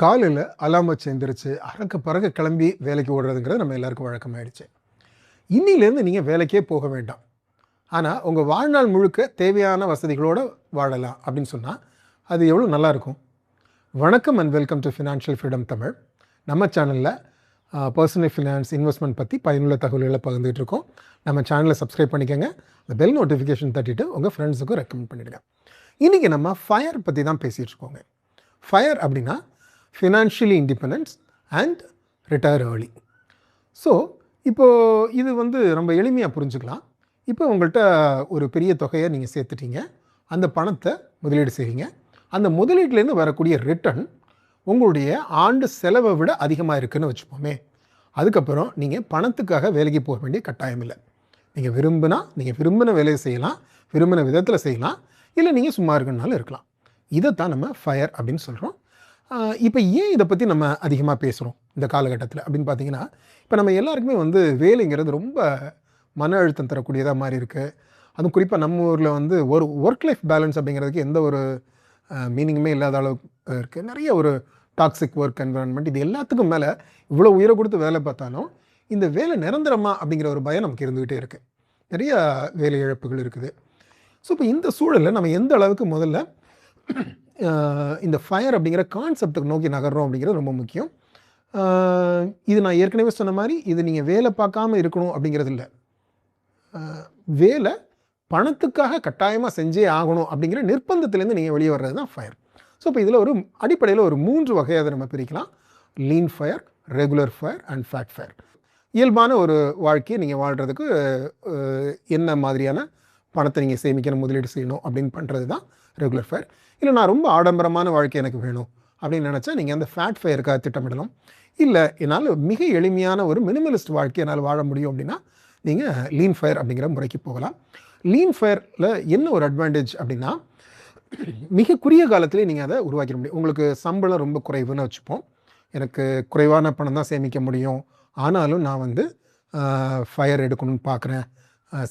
காலையில் அலார்ம் வச்சு எந்திரிச்சு அறக்க பறக்க கிளம்பி வேலைக்கு ஓடுறதுங்கிறது நம்ம எல்லாருக்கும் வழக்கமாயிடுச்சு. இன்னிலேருந்து நீங்கள் வேலைக்கே போக வேண்டாம். ஆனால் உங்கள் வாழ்நாள் முழுக்க தேவையான வசதிகளோடு வாழலாம் அப்படின்னு சொன்னால் அது எவ்வளோ நல்லாயிருக்கும். வணக்கம் and welcome to financial freedom Tamil. நம்ம சேனலில் பர்சனல் ஃபினான்ஸ் இன்வெஸ்ட்மெண்ட் பற்றி பயனுள்ள தகவல்களை பகிர்ந்துட்டு இருக்கோம். நம்ம சேனலை சப்ஸ்கிரைப் பண்ணிக்கோங்க. இந்த பெல் நோட்டிஃபிகேஷன் தட்டிட்டு உங்கள் ஃப்ரெண்ட்ஸுக்கும் ரெக்கமெண்ட் பண்ணிவிடுங்க. இன்றைக்கி நம்ம ஃபயர் பற்றி தான் பேசிகிட்டு இருக்கோங்க. ஃபயர் அப்படின்னா financially independence and retire early. So இப்போது இது ரொம்ப எளிமையாக புரிஞ்சுக்கலாம். இப்போ உங்கள்கிட்ட ஒரு பெரிய தொகையை நீங்கள் சேர்த்துட்டீங்க, அந்த பணத்தை முதலீடு செய்வீங்க. அந்த முதலீட்டிலேருந்து வரக்கூடிய ரிட்டர்ன் உங்களுடைய ஆண்டு செலவை விட அதிகமாக இருக்குதுன்னு வச்சுப்போமே. அதுக்கப்புறம் நீங்கள் பணத்துக்காக வேலைக்கு போக வேண்டிய கட்டாயம் இல்லை. நீங்கள் விரும்பின வேலையை செய்யலாம், விரும்பின விதத்தில் செய்யலாம், இல்லை நீங்கள் சும்மா இருக்கணுனாலும் இருக்கலாம். இதைத்தான் நம்ம ஃபயர் அப்படின்னு சொல்கிறோம். இப்போ ஏன் இதை பற்றி நம்ம அதிகமாக பேசுகிறோம் இந்த காலகட்டத்தில் அப்படின்னு பார்த்தீங்கன்னா, இப்போ நம்ம எல்லாருக்குமே வேலைங்கிறது ரொம்ப மன அழுத்தம் தரக்கூடியதாக மாதிரி இருக்குது. அதுவும் குறிப்பாக நம்ம ஊரில் ஒரு ஒர்க் லைஃப் பேலன்ஸ் அப்படிங்கிறதுக்கு எந்த ஒரு மீனிங்குமே இல்லாத அளவுக்கு இருக்குது. நிறைய ஒரு டாக்ஸிக் ஒர்க் என்விரான்மெண்ட், இது எல்லாத்துக்கும் மேலே இவ்வளோ உயிரை கொடுத்து வேலை பார்த்தாலும் இந்த வேலை நிரந்தரமா அப்படிங்கிற ஒரு பயம் நமக்கு இருந்துக்கிட்டே இருக்குது. நிறைய வேலை இழப்புகள் இருக்குது. ஸோ இப்போ இந்த சூழலில் நம்ம எந்த அளவுக்கு முதல்ல இந்த ஃபயர் அப்படிங்கிற கான்செப்டுக்கு நோக்கி நகர்றோம் அப்படிங்கிறது ரொம்ப முக்கியம். இது நான் ஏற்கனவே சொன்ன மாதிரி இது நீங்கள் வேலை பார்க்காம இருக்கணும் அப்படிங்கிறது இல்லை. வேலை பணத்துக்காக கட்டாயமாக செஞ்சே ஆகணும் அப்படிங்கிற நிர்பந்தத்திலேருந்து நீங்கள் வெளியே வர்றது தான் ஃபயர். ஸோ இப்போ இதில் ஒரு அடிப்படையில் ஒரு 3 வகையை அதை நம்ம பிரிக்கலாம். Lean fire, regular fire and fat fire. இயல்பான ஒரு வாழ்க்கையை நீங்கள் வாழ்கிறதுக்கு என்ன மாதிரியான பணத்தை நீங்கள் சேமிக்கணும், முதலீடு செய்யணும் அப்படின்னு பண்ணுறது தான் ரெகுலர் ஃபயர். இல்லை நான் ரொம்ப ஆடம்பரமான வாழ்க்கை எனக்கு வேணும் அப்படின்னு நினச்சா நீங்கள் அந்த ஃபேட் ஃபயருக்காக திட்டமிடலாம். இல்லை என்னால் மிக எளிமையான ஒரு மினிமலிஸ்ட் வாழ்க்கை என்னால் வாழ முடியும் அப்படின்னா நீங்கள் லீன் ஃபயர் அப்படிங்கிற முறைக்கு போகலாம். லீன் ஃபயரில் என்ன ஒரு அட்வான்டேஜ் அப்படின்னா, மிக குறுகிய காலத்திலே நீங்கள் அதை உருவாக்கிட முடியும். உங்களுக்கு சம்பளம் ரொம்ப குறைவுன்னு வச்சுப்போம். எனக்கு குறைவான பணம் தான் சேமிக்க முடியும், ஆனாலும் நான் ஃபயர் எடுக்கணும்னு பார்க்குறேன்,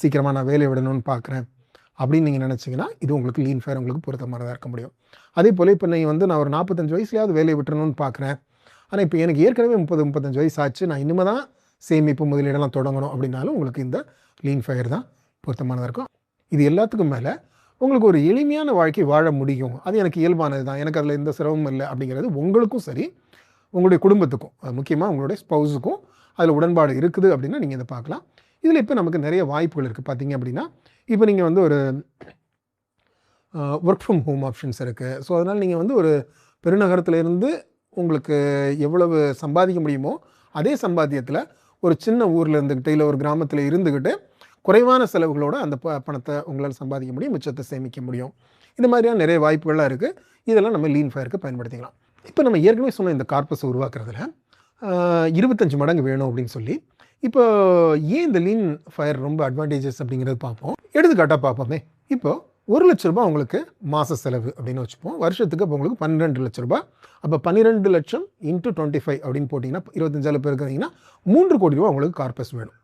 சீக்கிரமாக நான் வேலையை விடணும்னு பார்க்குறேன் அப்படின்னு நீங்கள் நினச்சிங்கன்னா இது உங்களுக்கு லீன் ஃபயர் உங்களுக்கு பொருத்தமானதாக இருக்க முடியும். அதே போல் இப்போ நீங்கள் நான் ஒரு 45 வயசுலையாவது வேலையை விட்டுறணும்னு பார்க்குறேன், ஆனால் இப்போ எனக்கு ஏற்கனவே 30-35 வயசு ஆச்சு, நான் இனிமே தான் சேமிப்பு முதலீடெல்லாம் தொடங்கணும் அப்படின்னாலும் உங்களுக்கு இந்த லீன் ஃபயர் தான் பொருத்தமானதாக இருக்கும். இது எல்லாத்துக்கும் மேலே உங்களுக்கு ஒரு எளிமையான வாழ்க்கை வாழ முடியும், அது எனக்கு இயல்பானது தான், எனக்கு அதில் எந்த சிரமமும் இல்லை அப்படிங்கிறது உங்களுக்கும் சரி உங்களுடைய குடும்பத்துக்கும், முக்கியமாக உங்களுடைய ஸ்பௌஸுக்கும் அதில் உடன்பாடு இருக்குது அப்படின்னா நீங்கள் இதை பார்க்கலாம். இதில் இப்போ நமக்கு நிறைய வாய்ப்புகள் இருக்குது. பார்த்தீங்க அப்படின்னா இப்போ நீங்கள் ஒரு ஒர்க் ஃப்ரம் ஹோம் ஆப்ஷன்ஸ் இருக்குது. ஸோ அதனால் நீங்கள் ஒரு பெருநகரத்துலேருந்து உங்களுக்கு எவ்வளவு சம்பாதிக்க முடியுமோ அதே சம்பாத்தியத்தில் ஒரு சின்ன ஊரில் இருந்துக்கிட்டு இல்லை ஒரு கிராமத்தில் இருந்துக்கிட்டு குறைவான செலவுகளோடு அந்த பணத்தை உங்களால் சம்பாதிக்க முடியும், மிச்சத்தை சேமிக்க முடியும். இந்த மாதிரியான நிறைய வாய்ப்புகள்லாம் இருக்குது. இதெல்லாம் நம்ம லீன் ஃபயருக்கு பயன்படுத்திக்கலாம். இப்போ நம்ம ஏற்கனவே சொன்ன இந்த கார்பஸை உருவாக்குறதுல 25 மடங்கு வேணும் அப்படின்னு சொல்லி, இப்போ ஏன் இந்த லீன் ஃபயர் ரொம்ப அட்வான்டேஜஸ் அப்படிங்கிறது பார்ப்போம். எடுத்துக்காட்டாக பார்ப்போமே. இப்போ 1 லட்ச ரூபா உங்களுக்கு மாத செலவு அப்படின்னு வச்சுப்போம். வருஷத்துக்கு அப்போ உங்களுக்கு 12 லட்ச ரூபா. அப்போ 12 லட்சம் இன்ட்டு 25 அப்படின்னு போட்டிங்கன்னா 25 பேர் இருக்கிறீங்கன்னா 3 கோடி ரூபா உங்களுக்கு கார்பஸ் வேணும்.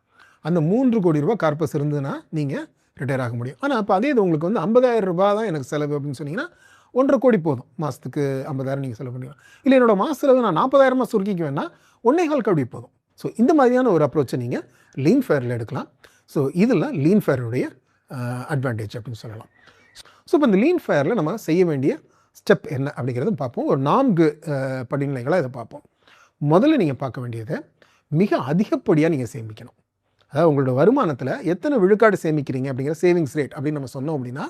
அந்த 3 கோடி ரூபா கார்பஸ் இருந்ததுன்னா நீங்கள் ரிட்டையர் ஆக முடியும். ஆனால் அப்போ அதே இது உங்களுக்கு 50,000 ரூபா தான் எனக்கு செலவு அப்படின்னு சொன்னீங்கன்னா 1.5 கோடி போதும். மாதத்துக்கு 50,000 நீங்கள் செலவு பண்ணிக்கலாம். இல்லை என்னோடய மாத செலவு நான் 40,000 சுருக்கிக்குவேன்னா 1.25 கோடி போதும். ஸோ இந்த மாதிரியான ஒரு அப்ரோச்சை நீங்கள் லீன் ஃபயரில் எடுக்கலாம். ஸோ இதெல்லாம் லீன் ஃபயருடைய அட்வான்டேஜ் அப்படின்னு சொல்லலாம். ஸோ இப்போ இந்த லீன் ஃபயரில் நம்ம செய்ய வேண்டிய ஸ்டெப் என்ன அப்படிங்கிறத பார்ப்போம். ஒரு 4 படிநிலைகளாக இதை பார்ப்போம். முதல்ல நீங்கள் பார்க்க வேண்டியது, மிக அதிகப்படியாக நீங்கள் சேமிக்கணும். அதாவது உங்களோட வருமானத்தில் எத்தனை விழுக்காடு சேமிக்கிறீங்க அப்படிங்கிற சேவிங்ஸ் ரேட் அப்படின்னு நம்ம சொன்னோம் அப்படின்னா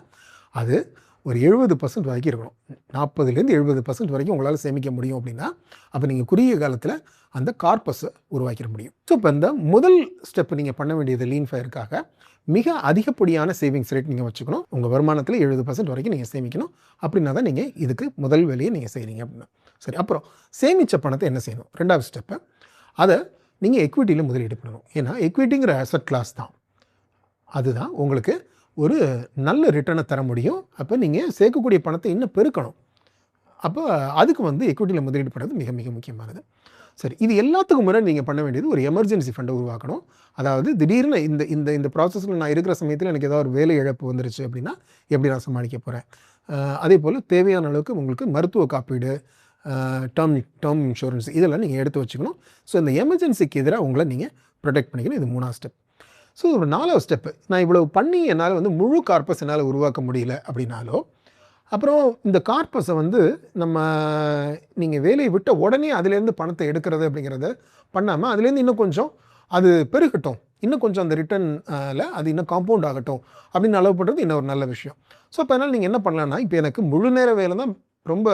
அது ஒரு 70% வரைக்கும் இருக்கணும். 40% 70% வரைக்கும் உங்களால் சேமிக்க முடியும் அப்படின்னா அப்போ நீங்கள் குறுகிய காலத்தில் அந்த கார்பஸை உருவாக்கிட முடியும். ஸோ இப்போ இந்த முதல் ஸ்டெப் நீங்கள் பண்ண வேண்டியது லீன் ஃபயருக்காக மிக அதிகப்படியான சேவிங்ஸ் ரேட் நீங்கள் வச்சுக்கணும். உங்கள் வருமானத்தில் 70% வரைக்கும் நீங்கள் சேமிக்கணும். அப்படின்னா தான் நீங்கள் இதுக்கு முதல் வேலையை நீங்கள் செய்கிறீங்க அப்படின்னா. சரி, அப்புறம் சேமித்த பணத்தை என்ன செய்யணும்? 2வது ஸ்டெப்பு, அதை நீங்கள் எக்விட்டியில் முதலீடு பண்ணணும். ஏன்னா எக்விட்டிங்கிற அசட் கிளாஸ் தான், அதுதான் உங்களுக்கு ஒரு நல்ல ரிட்டர்னை தர முடியும். அப்போ நீங்கள் சேர்க்கக்கூடிய பணத்தை இன்னும் பெருக்கணும். அப்போ அதுக்கு எக்விட்டியில் முதலீடு பண்ணுறது மிக மிக முக்கியமானது. சரி, இது எல்லாத்துக்கும் முன்னாடி நீங்கள் பண்ண வேண்டியது ஒரு எமர்ஜென்சி ஃபண்டை உருவாக்கணும். அதாவது திடீர்னு இந்த இந்த இந்த ப்ராசஸில் நான் இருக்கிற சமயத்தில் எனக்கு ஏதாவது ஒரு வேலை இழப்பு வந்துருச்சு அப்படின்னா எப்படி நான் சமாளிக்க போகிறேன். அதே போல் தேவையான அளவுக்கு உங்களுக்கு மருத்துவ காப்பீடு, டேர்ம் இன்சூரன்ஸ் இதெல்லாம் நீங்கள் எடுத்து வச்சுக்கணும். ஸோ இந்த எமர்ஜென்சிக்கு எதிராக உங்களை நீங்கள் ப்ரொடெக்ட் பண்ணிக்கணும். இது 3ஆவது ஸ்டெப். ஸோ ஒரு 4வது ஸ்டெப்பு, நான் இவ்வளவு பண்ணி என்னால் வந்து முழு கார்பஸ் என்னால் உருவாக்க முடியல அப்படின்னாலோ, அப்புறம் இந்த கார்பஸை வந்து நம்ம நீங்கள் வேலையை விட்ட உடனே அதுலேருந்து பணத்தை எடுக்கிறது அப்படிங்கிறத பண்ணாமல், அதுலேருந்து இன்னும் கொஞ்சம் அது பெருகட்டும், இன்னும் கொஞ்சம் அந்த ரிட்டர்னில் அது இன்னும் காம்பவுண்ட் ஆகட்டும் அப்படின்னு அளவு பண்ணுறது இன்னும் ஒரு நல்ல விஷயம். ஸோ அப்போ அதனால் நீங்கள் என்ன பண்ணலான்னா, இப்போ எனக்கு முழு நேர வேலை தான் ரொம்ப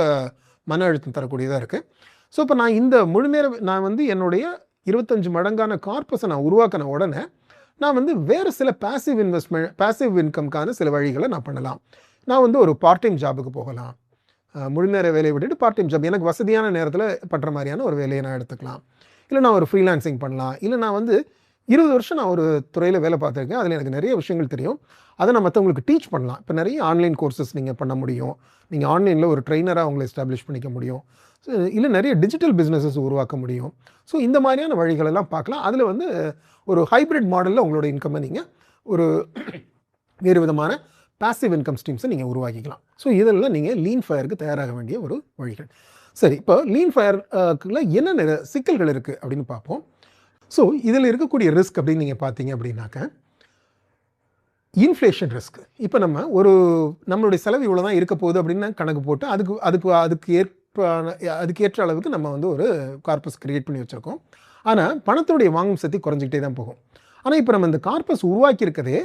மன அழுத்தம் தரக்கூடியதாக இருக்குது. ஸோ இப்போ நான் இந்த முழு நேர நான் வந்து என்னுடைய 25 மடங்கான கார்பஸை நான் உருவாக்கின உடனே நான் வந்து வேறு சில பேசிவ் இன்கம்க்கான சில வழிகளை நான் பண்ணலாம். நான் வந்து ஒரு பார்ட் டைம் ஜாபுக்கு போகலாம். முழு நேர வேலையை விட்டுட்டு பார்ட் டைம் ஜாப் எனக்கு வசதியான நேரத்தில் பண்ணுற மாதிரியான ஒரு வேலையை நான் எடுத்துக்கலாம். இல்லை நான் ஒரு ஃப்ரீலான்சிங் பண்ணலாம். இல்லை நான் வந்து 20 வருஷம் நான் ஒரு துறையில் வேலை பார்த்துருக்கேன். அதில் எனக்கு நிறைய விஷயங்கள் தெரியும். அதை நான் மற்றவங்களுக்கு டீச் பண்ணலாம். இப்போ நிறைய ஆன்லைன் கோர்சஸ் நீங்கள் பண்ண முடியும். நீங்கள் ஆன்லைனில் ஒரு ட்ரெயினராக அவங்களை எஸ்டாப்ளிஷ் பண்ணிக்க முடியும். இல்லை நிறைய டிஜிட்டல் பிஸ்னஸஸ் உருவாக்க முடியும். ஸோ இந்த மாதிரியான வழிகளெல்லாம் பார்க்கலாம். அதில் வந்து ஒரு ஹைப்ரிட் மாடலில் உங்களோட இன்கம்மை நீங்கள் ஒரு வேறு விதமான பாசிவ் இன்கம் ஸ்ட்ரீம்ஸை நீங்கள் உருவாக்கிக்கலாம். ஸோ இதெல்லாம் நீங்கள் லீன் ஃபயருக்கு தயாராக வேண்டிய ஒரு வழிகள். சரி, இப்போ லீன் ஃபயர்க்குள்ள என்னென்ன சிக்கல்கள் இருக்குது அப்படின்னு பார்ப்போம். ஸோ இதில் இருக்கக்கூடிய ரிஸ்க் அப்படின்னு நீங்கள் பார்த்தீங்க அப்படின்னாக்க, இன்ஃப்ளேஷன் ரிஸ்க். இப்போ நம்ம நம்மளுடைய செலவு இவ்வளோ தான் இருக்க போகுது அப்படின்னு கணக்கு போட்டு அதுக்கேற்ற அளவுக்கு நம்ம வந்து ஒரு கார்பஸ் கிரியேட் பண்ணி வச்சுருக்கோம். ஆனால் பணத்துடைய வாங்கும் சக்தி குறைஞ்சிக்கிட்டே தான் போகும். ஆனால் இப்போ நம்ம இந்த கார்பஸ் உருவாக்கியிருக்கதே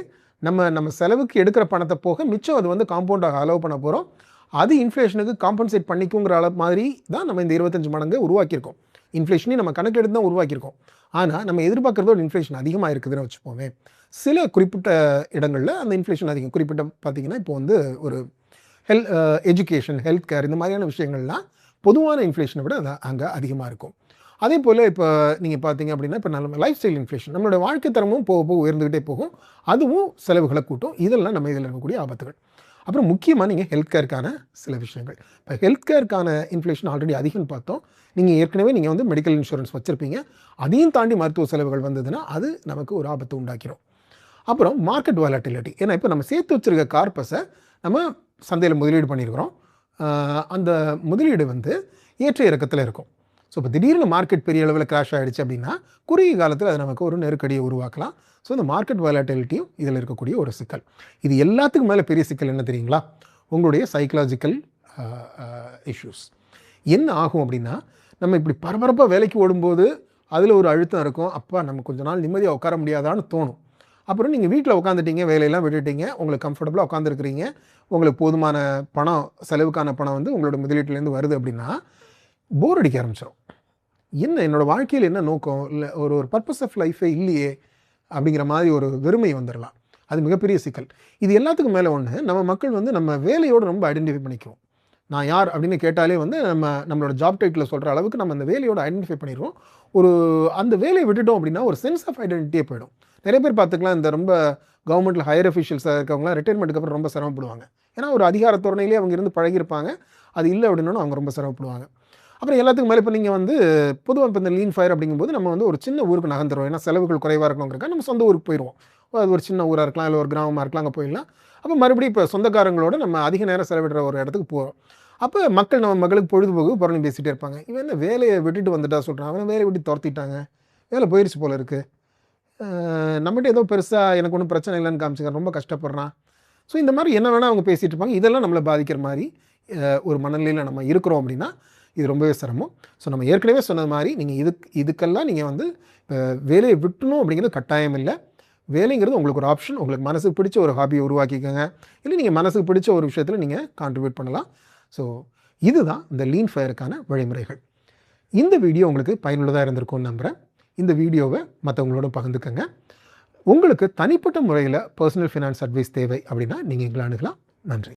நம்ம செலவுக்கு எடுக்கிற பணத்தை போக மிச்சம் அது வந்து காம்பவுண்டாக அலோவ் பண்ண போகிறோம். அது இன்ஃப்ளேஷனுக்கு காம்பன்சேட் பண்ணிக்குங்கிற மாதிரி தான் நம்ம இந்த 25 மடங்கு உருவாக்கியிருக்கோம். இன்ஃப்ளேஷனையும் நம்ம கணக்கு எடுத்து தான் உருவாக்கியிருக்கோம். ஆனால் நம்ம எதிர்பார்க்குறதோட இன்ஃப்ளேஷன் அதிகமாக இருக்குதுன்னு வச்சுப்போமே. சில குறிப்பிட்ட இடங்களில் அந்த இன்ஃப்ளேஷன் அதிகம். குறிப்பிட்ட பார்த்தீங்கன்னா இப்போ வந்து ஒரு எஜுகேஷன், ஹெல்த் கேர் இந்த மாதிரியான விஷயங்கள்லாம் பொதுவான இன்ஃப்ளேஷனை விட அது அங்கே அதிகமாக இருக்கும். அதே போல் இப்போ நீங்கள் பார்த்தீங்க அப்படின்னா, இப்போ நம்ம லைஃப் ஸ்டைல் இன்ஃப்ளேஷன், நம்மளோட வாழ்க்கை தரமும் போக போக உயர்ந்துக்கிட்டே போகும். அதுவும் செலவுகளை கூட்டும். இதெல்லாம் நம்ம இதில் இருக்கக்கூடிய ஆபத்துகள். அப்புறம் முக்கியமாக நீங்கள் ஹெல்த் கேருக்கான சில விஷயங்கள். இப்போ ஹெல்த் கேருக்கான இன்ஃப்ளேஷன் ஆல்ரெடி அதிகம்னு பார்த்தோம். நீங்கள் ஏற்கனவே நீங்கள் வந்து மெடிக்கல் இன்சூரன்ஸ் வச்சுருப்பீங்க. அதையும் தாண்டி மருத்துவ செலவுகள் வந்ததுன்னா அது நமக்கு ஒரு ஆபத்து உண்டாக்கிடும். அப்புறம் மார்க்கெட் வாலட்டிலிட்டி. ஏன்னா இப்போ நம்ம சேர்த்து வச்சுருக்க கார்பஸை நம்ம சந்தையில் முதலீடு பண்ணியிருக்கிறோம். அந்த முதலீடு வந்து ஏற்ற இறக்கத்தில் இருக்கும். ஸோ இப்போ திடீர்னு மார்க்கெட் பெரிய அளவில் கிராஷ் ஆகிடுச்சு அப்படின்னா குறுகிய காலத்தில் அது நமக்கு ஒரு நெருக்கடியை உருவாக்கலாம். ஸோ இந்த மார்க்கெட் வாலட்டிலிட்டியும் இதில் இருக்கக்கூடிய ஒரு சிக்கல். இது எல்லாத்துக்கும் மேலே பெரிய சிக்கல் என்ன தெரியுங்களா? உங்களுடைய சைக்கலாஜிக்கல் இஷ்யூஸ். என்ன ஆகும் அப்படின்னா, நம்ம இப்படி பரபரப்பாக வேலைக்கு ஓடும்போது அதில் ஒரு அழுத்தம் இருக்கும். அப்பா நம்ம கொஞ்ச நாள் நிம்மதியாக உட்கார முடியாதான்னு தோணும். அப்புறம் நீங்கள் வீட்டில் உட்காந்துட்டீங்க, வேலையெல்லாம் விட்டுட்டீங்க, உங்களுக்கு கம்ஃபர்டபுளாக உட்காந்துருக்கிறீங்க, உங்களுக்கு போதுமான பணம், செலவுக்கான பணம் வந்து உங்களோட முதலீட்டிலேருந்து வருது அப்படின்னா போர் அடிக்க ஆரம்பிச்சிடும். என்ன என்னோடய வாழ்க்கையில் என்ன நோக்கம், இல்லை ஒரு பர்பஸ் ஆஃப் லைஃபே இல்லையே அப்படிங்கிற மாதிரி ஒரு வெறுமை வந்துடலாம். அது மிகப்பெரிய சிக்கல். இது எல்லாத்துக்கும் மேலே ஒன்று, நம்ம மக்கள் வந்து நம்ம வேலையோடு ரொம்ப ஐடென்டிஃபை பண்ணிக்குவோம். நான் யார் அப்படின்னு கேட்டாலே வந்து நம்மளோட ஜாப் டைட்டில் சொல்கிற அளவுக்கு நம்ம அந்த வேலையோடு ஐடென்டிஃபை பண்ணிடுவோம். அந்த வேலையை விட்டுட்டோம் அப்படின்னா ஒரு சென்ஸ் ஆஃப் ஐடென்டிட்டியே போயிடும். நிறைய பேர் பார்த்துக்கலாம், இந்த ரொம்ப கவர்மெண்ட்டில் ஹையர் அஃபிஷியல்ஸாக இருக்கவங்களாம் ரிட்டைர்மெண்ட்டுக்கு அப்புறம் ரொம்ப சிரமப்படுவாங்க. ஏன்னா ஒரு அதிகார தோரணையிலே அவங்க இருந்து பழகிருப்பாங்க. அது இல்லை அப்படின்னா அவங்க ரொம்ப சிரமப்படுவாங்க. அப்புறம் எல்லாத்துக்கும் மேலே இப்போ நீங்கள் வந்து பொதுவாக இப்போ இந்த லீன் ஃபயர் அப்படிங்கும்போது நம்ம வந்து ஒரு சின்ன ஊருக்கு நகர்ந்துருவோம். ஏன்னா செலவுகள் குறைவாக இருக்கணுங்கிறக்காக நம்ம சொந்த ஊருக்கு போயிடுவோம். அது ஒரு சின்ன ஊராக இருக்கலாம், இல்லை ஒரு கிராமமாக இருக்கலாம், அங்கே போயிடலாம். அப்போ மறுபடியும் இப்போ சொந்தக்காரங்களோட நம்ம அதிக நேரம் செலவிடுற ஒரு இடத்துக்கு போகிறோம். அப்போ மக்கள் நம்ம மகளுக்கு பொழுதுபோக்கு புறணி பேசிகிட்டே இருப்பாங்க. இவன் என்ன வேலையை விட்டுட்டு வந்துட்டா சொல்கிறான், அவன் வேலையை விட்டு துரத்திட்டாங்க, வேலை போயிடுச்சு போல இருக்குது, நம்மகிட்ட ஏதோ பெருசாக எனக்கு ஒன்றும் பிரச்சனை இல்லைன்னு காமிச்சுக்க, ரொம்ப கஷ்டப்படுறான். ஸோ இந்த மாதிரி என்ன வேணால் அவங்க பேசிகிட்டு இருப்பாங்க. இதெல்லாம் நம்மளை பாதிக்கிற மாதிரி ஒரு மனநிலையில் நம்ம இருக்கிறோம் அப்படின்னா இது ரொம்பவே சிரமம். ஸோ நம்ம ஏற்கனவே சொன்னது மாதிரி நீங்கள் இதுக்கெல்லாம் நீங்கள் வந்து வேலையை விட்டணும் அப்படிங்கிறது கட்டாயம் இல்லை. வேலைங்கிறது உங்களுக்கு ஒரு ஆப்ஷன். உங்களுக்கு மனசுக்கு பிடிச்ச ஒரு ஹாபியை உருவாக்கிக்கோங்க. இல்லை நீங்கள் மனசுக்கு பிடிச்ச ஒரு விஷயத்தில் நீங்கள் கான்ட்ரிபியூட் பண்ணலாம். ஸோ இதுதான் இந்த லீன் ஃபயருக்கான வழிமுறைகள். இந்த வீடியோ உங்களுக்கு பயனுள்ளதாக இருந்திருக்கும்னு நம்புகிறேன். இந்த வீடியோவை மற்றவங்களோட பகிர்ந்துக்கங்க. உங்களுக்கு தனிப்பட்ட முறையில் பர்சனல் ஃபினான்ஸ் அட்வைஸ் தேவை அப்படின்னா நீங்கள் எங்களை அணுகலாம். நன்றி.